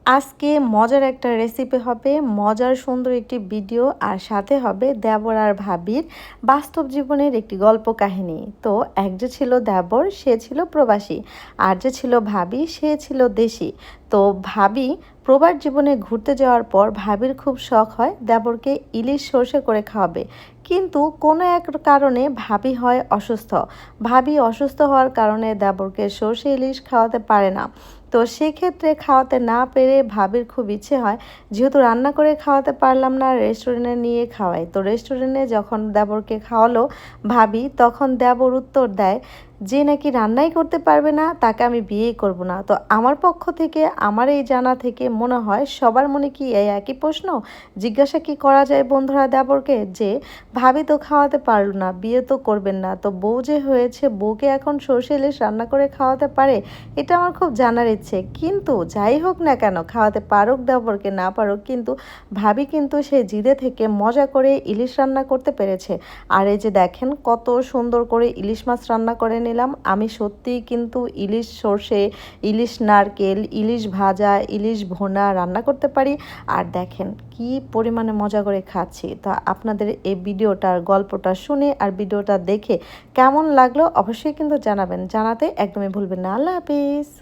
আজকে মজার একটা রেসিপি হবে, মজার সুন্দর একটি ভিডিও, আর সাথে হবে দেবর আর ভাবির বাস্তব জীবনের একটি গল্প কাহিনী। তো এক যে ছিল দেবর, সে ছিল প্রবাসী, আর যে ছিল ভাবি, সে ছিল দেশি। তো ভাবি প্রবাস জীবনে ঘুরতে যাওয়ার পর ভাবির খুব শখ হয় দেবরকে ইলিশ সর্ষে করে খাওয়াবে। কিন্তু কোনো এক কারণে ভাবি হয় অসুস্থ। ভাবি অসুস্থ হওয়ার কারণে দেবরকে সর্ষে ইলিশ খাওয়াতে পারে না। তো সেক্ষেত্রে খাওয়াতে না পেরে ভাবির খুব ইচ্ছে হয়, যেহেতু রান্না করে খাওয়াতে পারলাম না, রেস্টুরেন্টে নিয়ে খাওয়াই। তো রেস্টুরেন্টে যখন দেবরকে খাওয়ালো ভাবি, তখন দেবর উত্তর দেয় যে নাকি রান্নাই করতে পারবে না, তাকে আমি বিয়েই করব না। তো আমার পক্ষ থেকে, আমার এই জানা থেকে মনে হয় সবার মনে কি এই একই প্রশ্ন? জিজ্ঞাসা কি করা যায় বন্ধুরা দেবরকে, যে ভাবি তো খাওয়াতে পারলো না, বিয়ে তো করবেন না, তো বউ যে হয়েছে, বউকে এখন সর্ষে ইলিশ রান্না করে খাওয়াতে পারে? এটা আমার খুব জানার ইচ্ছে। কিন্তু যাই হোক না কেন, খাওয়াতে পারুক দেবরকে না পারুক, কিন্তু ভাবি কিন্তু সে জিদে থেকে মজা করে ইলিশ রান্না করতে পেরেছে। আর এই যে দেখেন কত সুন্দর করে ইলিশ মাছ রান্না করে নিলাম আমি। সত্যিই কিন্তু ইলিশ সর্ষে, ইলিশ নারকেল, ইলিশ ভাজা, ইলিশ ভুনা রান্না করতে পারি। আর দেখেন কি পরিমাণে মজা করে খাচ্ছি। তা আপনাদের এই ভিডিওটার গল্পটা শুনে আর ভিডিওটা দেখে কেমন লাগলো অবশ্যই কিন্তু জানাবেন। জানাতে একদমই ভুলবেন না। আল্লাহ হাফিজ।